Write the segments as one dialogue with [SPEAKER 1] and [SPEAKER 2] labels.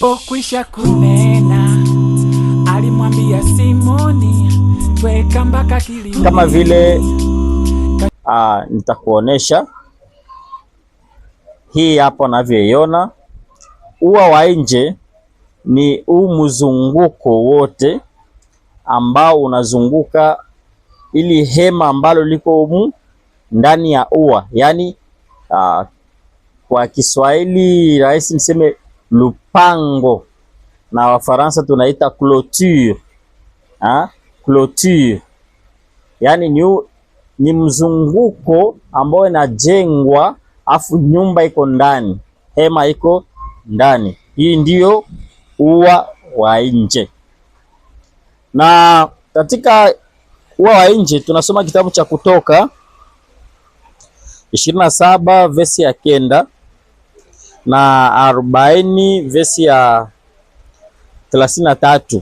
[SPEAKER 1] Alipokwisha kunena, alimwambia Simoni, tweka mpaka kilindini.
[SPEAKER 2] Kama vile nitakuonesha hii hapo navyoiona. Ua wa nje ni huu mzunguko wote ambao unazunguka ili hema ambalo liko humu ndani ya ua, yaani kwa Kiswahili rahisi niseme lupango, na Wafaransa tunaita clôture. Clôture yaani ni mzunguko ambao inajengwa afu nyumba iko ndani, hema iko ndani. Hii ndiyo ua wa nje. Na katika ua wa nje tunasoma kitabu cha Kutoka 27 vesi ya 9 na 40 vesi ya 33.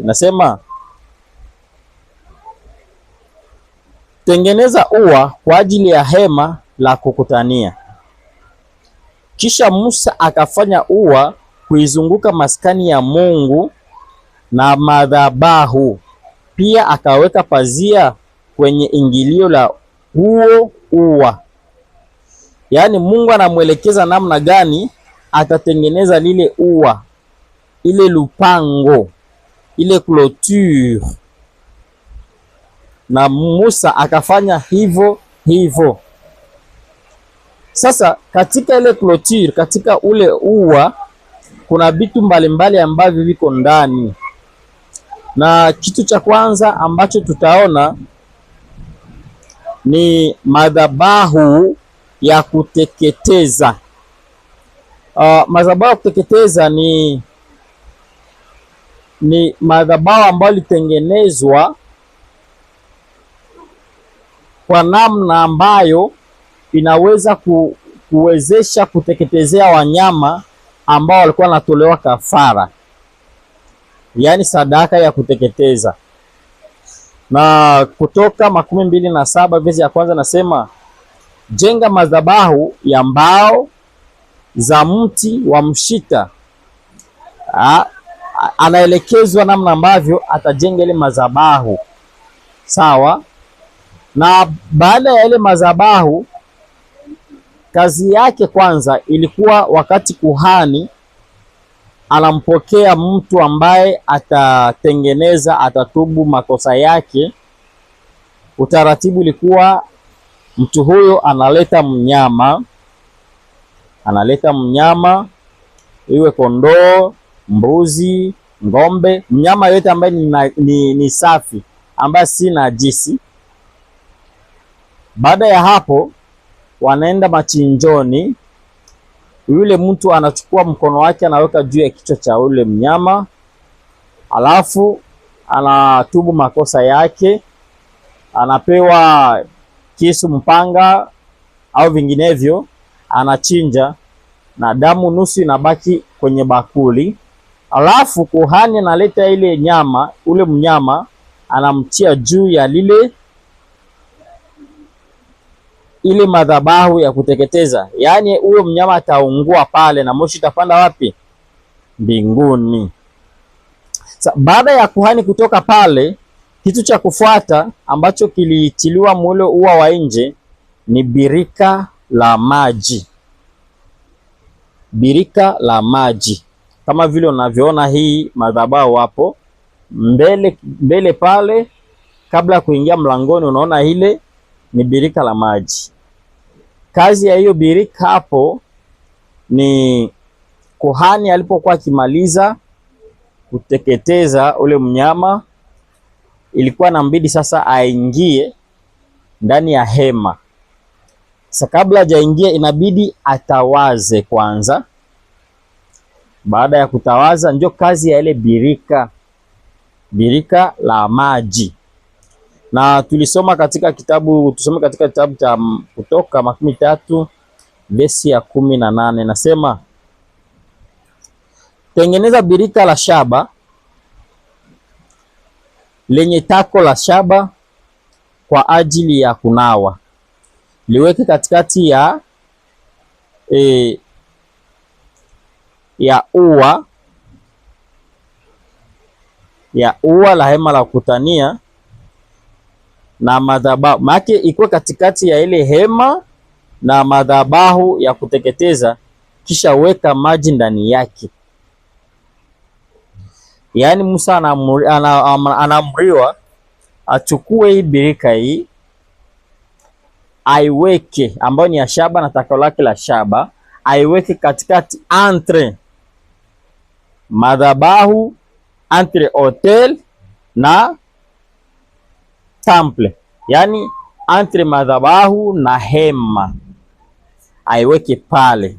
[SPEAKER 2] Inasema, tengeneza ua kwa ajili ya hema la kukutania. Kisha Musa akafanya ua kuizunguka maskani ya Mungu na madhabahu. Pia akaweka pazia kwenye ingilio la huo ua. Yaani Mungu anamwelekeza namna gani atatengeneza lile ua, ile lupango, ile clôture. Na Musa akafanya hivyo hivyo. Sasa katika ile clôture, katika ule ua kuna vitu mbalimbali ambavyo viko ndani. Na kitu cha kwanza ambacho tutaona ni madhabahu ya kuteketeza. Madhabahu ya kuteketeza ni madhabahu ambayo ilitengenezwa kwa namna ambayo inaweza kuwezesha kuteketezea wanyama ambao walikuwa wanatolewa kafara, yaani sadaka ya kuteketeza. Na Kutoka 27 vesi ya kwanza nasema, jenga madhabahu ya mbao za mti wa mshita. Anaelekezwa namna ambavyo atajenga ile madhabahu, sawa. Na baada ya ile madhabahu, kazi yake kwanza ilikuwa wakati kuhani anampokea mtu ambaye atatubu makosa yake. Utaratibu ilikuwa mtu huyo analeta mnyama, iwe kondoo, mbuzi, ng'ombe, mnyama yote ambaye ni safi, ambaye si najisi. Baada ya hapo wanaenda machinjoni. Yule mtu anachukua mkono wake anaweka juu ya kichwa cha ule mnyama, alafu anatubu makosa yake, anapewa kisu, mpanga au vinginevyo, anachinja na damu nusu inabaki kwenye bakuli. Alafu kuhani analeta ile nyama, ule mnyama anamtia juu ya ile madhabahu ya kuteketeza. Yaani huyo mnyama ataungua pale na moshi itapanda wapi? Mbinguni. Baada ya kuhani kutoka pale, kitu cha kufuata ambacho kilitiliwa mule ua wa nje ni birika la maji. Birika la maji kama vile unavyoona hii madhabahu hapo mbele pale, kabla ya kuingia mlangoni, unaona ile ni birika la maji. Kazi ya hiyo birika hapo ni kuhani alipokuwa akimaliza kuteketeza ule mnyama, ilikuwa inambidi sasa aingie ndani ya hema. Sasa kabla hajaingia inabidi atawaze kwanza. Baada ya kutawaza ndio kazi ya ile birika la maji. Na tusome katika kitabu cha Kutoka 13 vesi ya 18. Nasema, tengeneza birika la shaba lenye tako la shaba kwa ajili ya kunawa. Liweke katikati ya ua ya ua la hema la kukutania na madhabahu, maana iko katikati ya ile hema na madhabahu ya kuteketeza, kisha weka maji ndani yake. Yaani Musa anaamriwa achukue hii birika hii aiweke, ambayo ni ya shaba na takao lake la shaba, aiweke katikati entre madhabahu, entre hotel na temple, yaani entre madhabahu na hema, aiweke pale.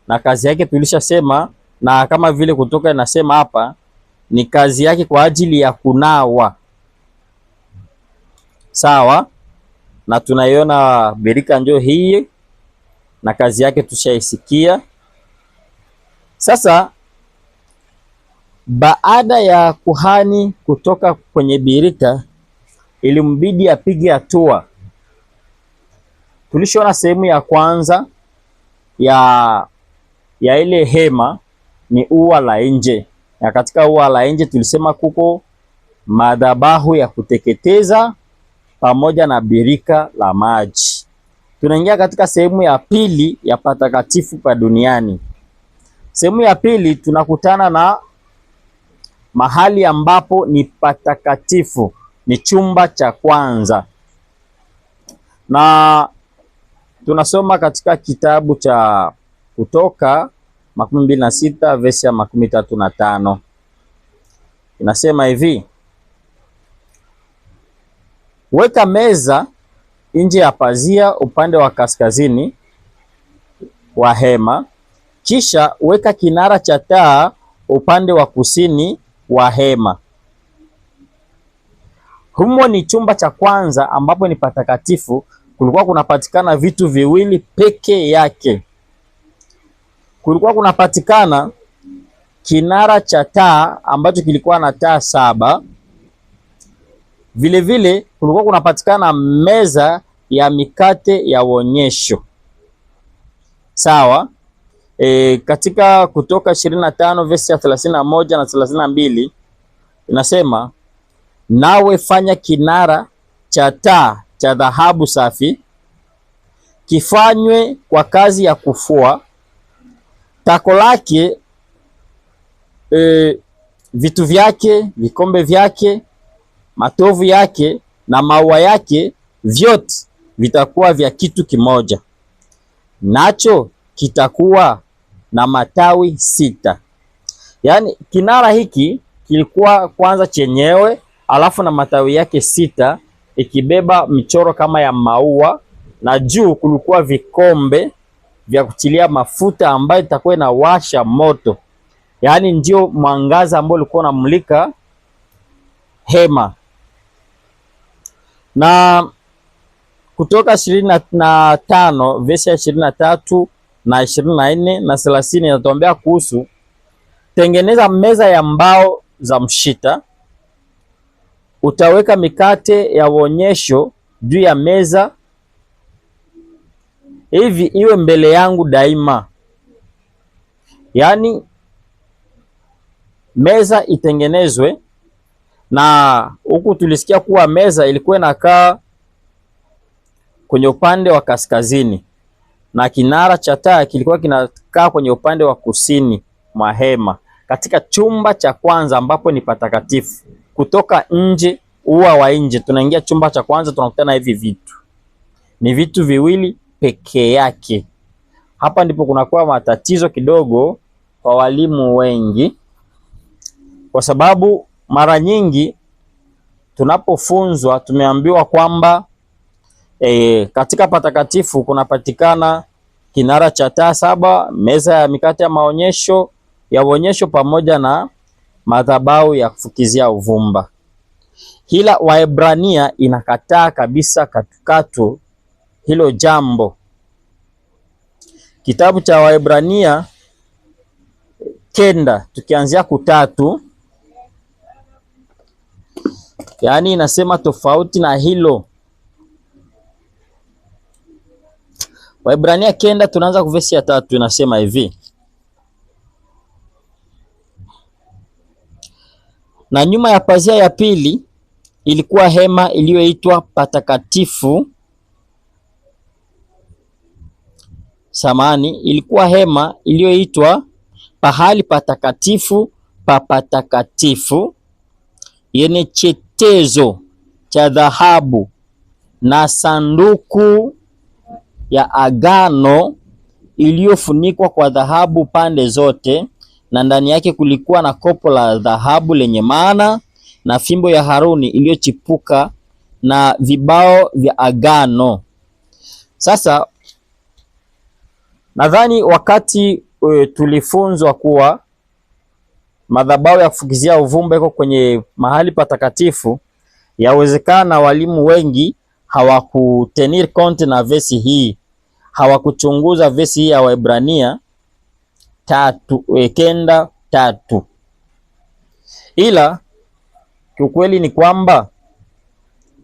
[SPEAKER 2] Na kazi yake tulishasema, na kama vile Kutoka inasema hapa, ni kazi yake kwa ajili ya kunawa. Sawa, na tunaiona birika njo hii na kazi yake tushaisikia. Sasa baada ya kuhani kutoka kwenye birika, ilimbidi apige hatua. Tulishaona sehemu ya kwanza ya ile hema ni ua la nje, na katika ua la nje tulisema kuko madhabahu ya kuteketeza pamoja na birika la maji. Tunaingia katika sehemu ya pili ya patakatifu pa duniani. Sehemu ya pili tunakutana na mahali ambapo ni patakatifu, ni chumba cha kwanza, na tunasoma katika kitabu cha Kutoka 26 verse ya 35. Inasema hivi: weka meza nje ya pazia upande wa kaskazini wa hema, kisha weka kinara cha taa upande wa kusini wa hema. Humo ni chumba cha kwanza ambapo ni patakatifu. Kulikuwa kunapatikana vitu viwili peke yake. Kulikuwa kunapatikana kinara cha taa ambacho kilikuwa na taa 7. Vile vile kulikuwa kunapatikana meza ya mikate ya uonyesho. Sawa. Katika Kutoka 25 verse ya 31 na 32 inasema, nawe fanya kinara cha taa cha dhahabu safi, kifanywe kwa kazi ya kufua. Tako lake, vitu vyake, vikombe vyake, matovu yake na maua yake, vyote vitakuwa vya kitu kimoja, nacho kitakuwa na matawi 6. Yaani kinara hiki kilikuwa kwanza chenyewe, alafu na matawi yake 6, ikibeba michoro kama ya maua, na juu kulikuwa vikombe vya kutilia mafuta ambayo itakuwa inawasha moto. Yaani ndio mwangaza ambao ulikuwa unamulika hema. Na Kutoka 25 verse ya 23 na 24 na 30 inatuambia kuhusu tengeneza meza ya mbao za mshita. Utaweka mikate ya uonyesho juu ya meza, hivi iwe mbele yangu daima. Yaani meza itengenezwe, na huku tulisikia kuwa meza ilikuwa inakaa kwenye upande wa kaskazini na kinara cha taa kilikuwa kinakaa kwenye upande wa kusini mwa hema, katika chumba cha kwanza ambapo ni patakatifu. Kutoka nje, ua wa nje, tunaingia chumba cha kwanza, tunakutana hivi vitu. Ni vitu viwili peke yake. Hapa ndipo kunakuwa matatizo kidogo kwa walimu wengi, kwa sababu mara nyingi tunapofunzwa tumeambiwa kwamba katika patakatifu kunapatikana kinara cha taa 7, meza ya mikate ya maonyesho ya uonyesho pamoja na madhabahu ya kufukizia uvumba. Hila Waebrania inakataa kabisa katukatu hilo jambo. Kitabu cha Waebrania 9 tukianzia 3, yaani inasema tofauti na hilo. Waebrania 9 tunaanza kwa verse ya 3, inasema hivi: Na nyuma ya pazia ya pili ilikuwa hema iliyoitwa patakatifu. Samani, ilikuwa hema iliyoitwa pahali patakatifu pa patakatifu, yenye chetezo cha dhahabu na sanduku ya agano iliyofunikwa kwa dhahabu pande zote, na ndani yake kulikuwa na kopo la dhahabu lenye mana na fimbo ya Haruni iliyochipuka na vibao vya agano. Sasa nadhani wakati tulifunzwa kuwa madhabahu ya kufukizia uvumba iko kwenye mahali patakatifu, yawezekana walimu wengi hawakutenir compte na vesi hii, hawakuchunguza vesi hii ya Waebrania 9:3. Ila kiukweli ni kwamba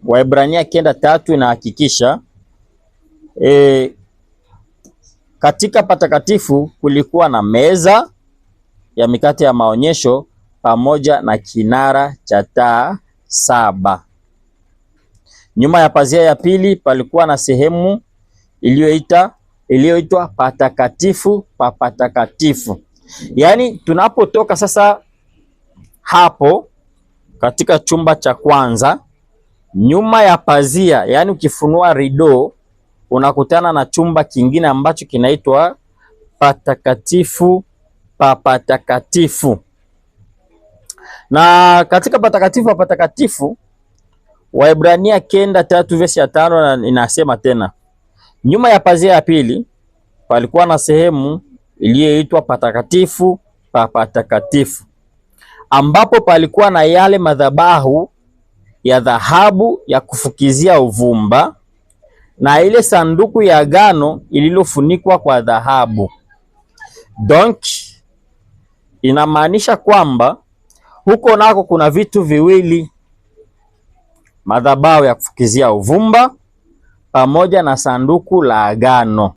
[SPEAKER 2] Waebrania 9:3 inahakikisha katika patakatifu kulikuwa na meza ya mikate ya maonyesho pamoja na kinara cha taa 7. Nyuma ya pazia ya pili palikuwa na sehemu iliyoitwa patakatifu pa patakatifu. Yaani tunapotoka sasa hapo katika chumba cha kwanza, nyuma ya pazia, yaani ukifunua rido unakutana na chumba kingine ambacho kinaitwa patakatifu pa patakatifu. Na katika patakatifu pa patakatifu, Waebrania 9:3 verse ya 5 inasema tena, nyuma ya pazia ya pili palikuwa na sehemu iliyoitwa patakatifu pa patakatifu, ambapo palikuwa na yale madhabahu ya dhahabu ya kufukizia uvumba na ile sanduku ya agano ililofunikwa kwa dhahabu. Donc inamaanisha kwamba huko nako kuna vitu viwili, madhabahu ya kufukizia uvumba pamoja na sanduku la agano.